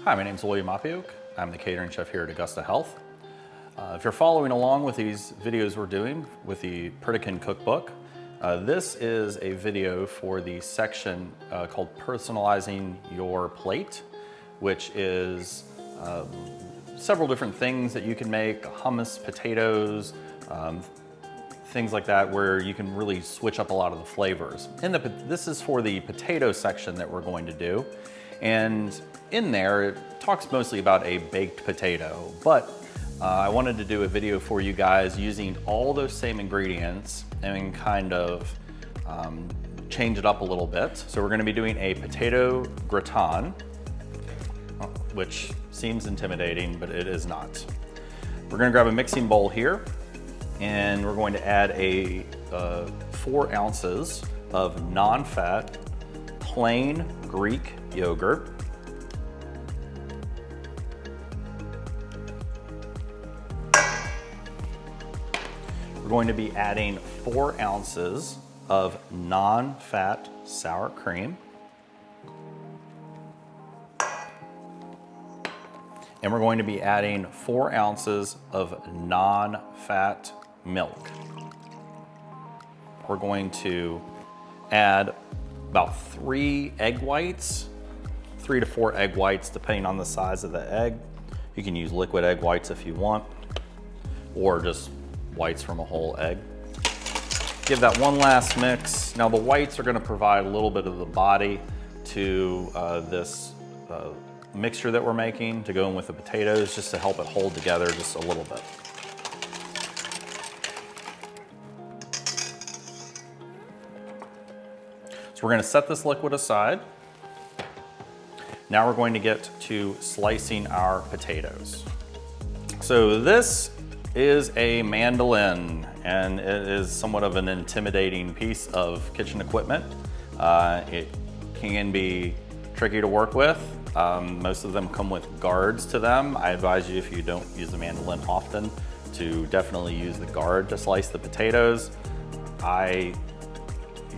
Hi, my name is William Opioke. I'm the catering chef here at Augusta Health. If you're following along with these videos we're doing with the Gratin cookbook, this is a video for the section called Personalizing Your Plate, which is several different things that you can make, hummus, potatoes, things like that, where you can really switch up a lot of the flavors. This is for the potato section that we're going to do. And in there, it talks mostly about a baked potato, but I wanted to do a video for you guys using all those same ingredients and kind of change it up a little bit. So we're gonna be doing a potato gratin, which seems intimidating, but it is not. We're gonna grab a mixing bowl here, and we're going to add 4 ounces of non-fat, plain Greek yogurt. We're going to be adding 4 ounces of non-fat sour cream. And we're going to be adding 4 ounces of non-fat milk. We're going to add about 3 egg whites, 3 to 4 egg whites, depending on the size of the egg. You can use liquid egg whites if you want, or just whites from a whole egg. Give that one last mix. Now the whites are gonna provide a little bit of the body to this mixture that we're making to go in with the potatoes, just to help it hold together just a little bit. So we're gonna set this liquid aside. Now we're going to get to slicing our potatoes. So this is a mandolin, and it is somewhat of an intimidating piece of kitchen equipment. It can be tricky to work with. Most of them come with guards to them. I advise you, if you don't use the mandolin often, to definitely use the guard to slice the potatoes.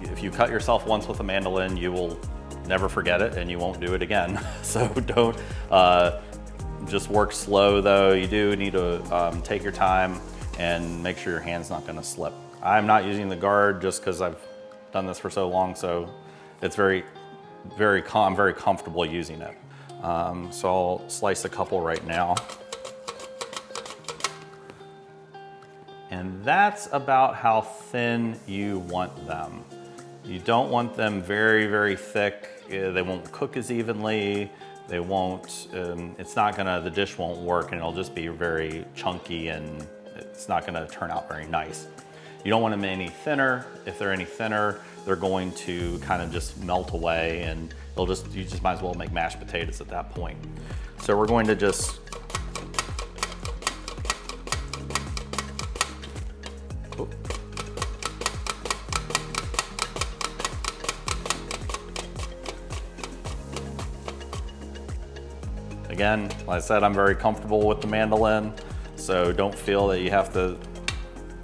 If you cut yourself once with a mandolin, you will never forget it and you won't do it again. So don't, just work slow though. You do need to take your time and make sure your hand's not gonna slip. I'm not using the guard just because I've done this for so long, so it's I'm very comfortable using it. So I'll slice a couple right now. And that's about how thin you want them. You don't want them very, very thick. They won't cook as evenly. They won't, the dish won't work, and it'll just be very chunky, and it's not gonna turn out very nice. You don't want them any thinner. If they're any thinner, they're going to kind of just melt away, and you just might as well make mashed potatoes at that point. So we're going to just, again, like I said, I'm very comfortable with the mandolin, so don't feel that you have to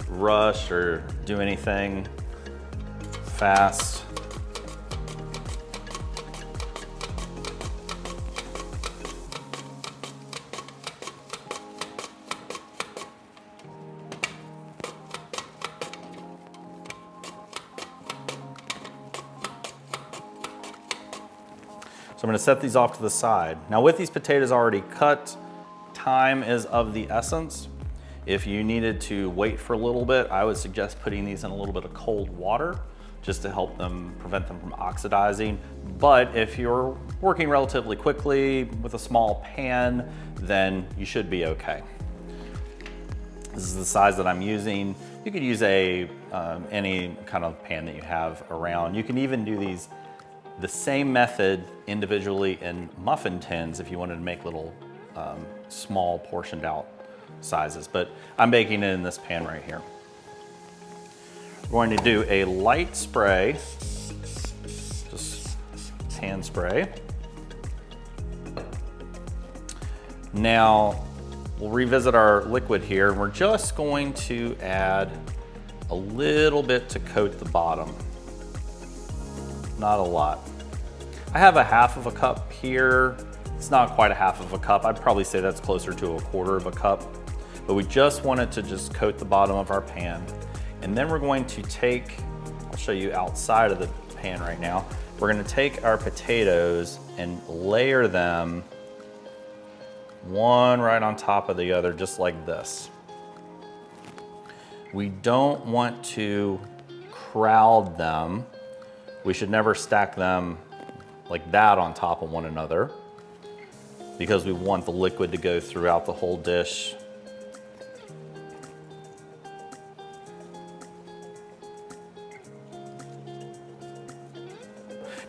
rush or do anything fast. So I'm gonna set these off to the side. Now with these potatoes already cut, time is of the essence. If you needed to wait for a little bit, I would suggest putting these in a little bit of cold water just to help prevent them from oxidizing. But if you're working relatively quickly with a small pan, then you should be okay. This is the size that I'm using. You could use any kind of pan that you have around. You can even do the same method individually in muffin tins if you wanted to make little small portioned out sizes, but I'm baking it in this pan right here. We're going to do a light spray, just hand spray. Now we'll revisit our liquid here, and we're just going to add a little bit to coat the bottom. Not a lot. I have a half of a cup here. It's not quite a half of a cup. I'd probably say that's closer to a quarter of a cup. But we just want it to just coat the bottom of our pan. And then we're going to take, I'll show you outside of the pan right now. We're gonna take our potatoes and layer them one right on top of the other, just like this. We don't want to crowd them. We should never stack them like that on top of one another because we want the liquid to go throughout the whole dish.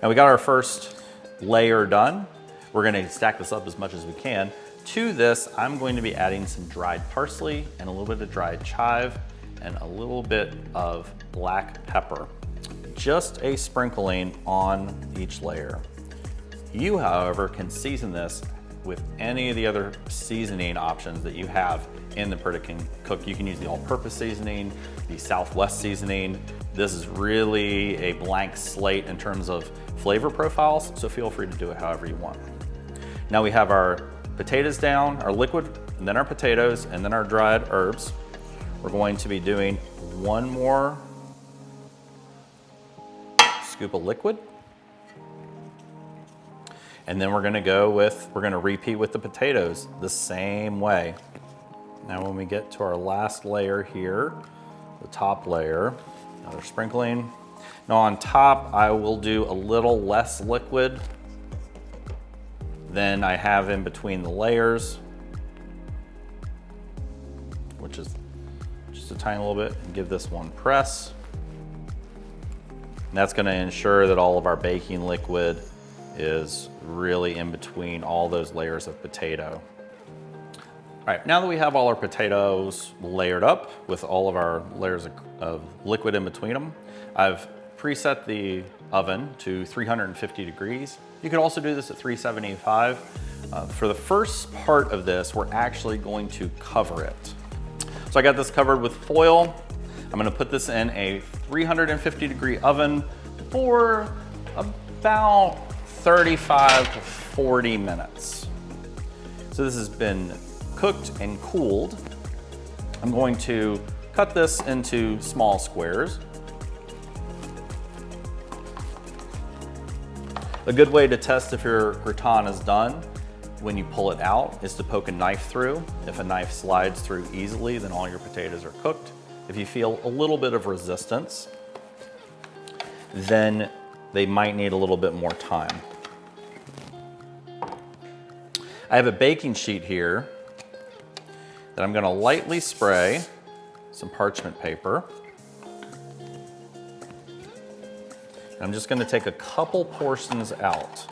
Now we got our first layer done. We're gonna stack this up as much as we can. To this, I'm going to be adding some dried parsley and a little bit of dried chive and a little bit of black pepper. Just a sprinkling on each layer. You, however, can season this with any of the other seasoning options that you have in the Pritikin Cook. You can use the all-purpose seasoning, the Southwest seasoning. This is really a blank slate in terms of flavor profiles, so feel free to do it however you want. Now we have our potatoes down, our liquid, and then our potatoes, and then our dried herbs. We're going to be doing one more scoop of liquid. And then we're gonna repeat with the potatoes the same way. Now when we get to our last layer here, the top layer, another sprinkling. Now on top, I will do a little less liquid than I have in between the layers, which is just a tiny little bit, and give this one press. And that's gonna ensure that all of our baking liquid is really in between all those layers of potato. All right, now that we have all our potatoes layered up with all of our layers of liquid in between them, I've preset the oven to 350 degrees. You could also do this at 375. For the first part of this, we're actually going to cover it. So I got this covered with foil. I'm gonna put this in a 350 degree oven for about 35 to 40 minutes. So this has been cooked and cooled. I'm going to cut this into small squares. A good way to test if your gratin is done when you pull it out is to poke a knife through. If a knife slides through easily, then all your potatoes are cooked. If you feel a little bit of resistance, then they might need a little bit more time. I have a baking sheet here that I'm gonna lightly spray some parchment paper. And I'm just gonna take a couple portions out.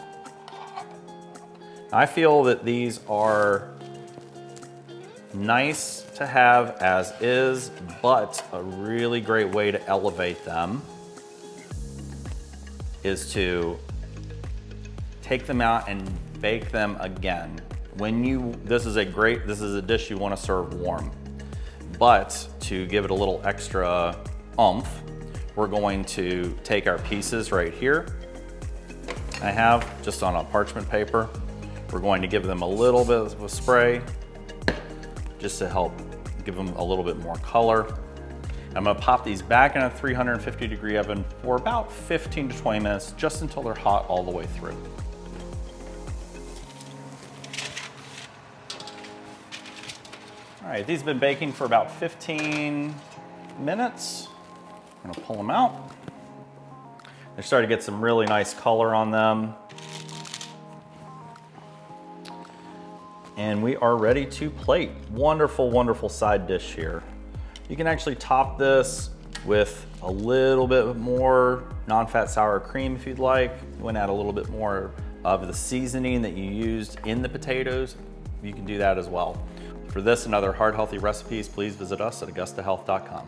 I feel that these are nice to have as is, but a really great way to elevate them is to take them out and bake them again. This is a dish you want to serve warm, but to give it a little extra oomph, we're going to take our pieces right here. I have just on a parchment paper. We're going to give them a little bit of a spray just to help give them a little bit more color. I'm gonna pop these back in a 350 degree oven for about 15 to 20 minutes, just until they're hot all the way through. All right, these have been baking for about 15 minutes. I'm gonna pull them out. They're starting to get some really nice color on them. And we are ready to plate. Wonderful, wonderful side dish here. You can actually top this with a little bit more non-fat sour cream if you'd like. You want to add a little bit more of the seasoning that you used in the potatoes. You can do that as well. For this and other heart healthy recipes, please visit us at AugustaHealth.com.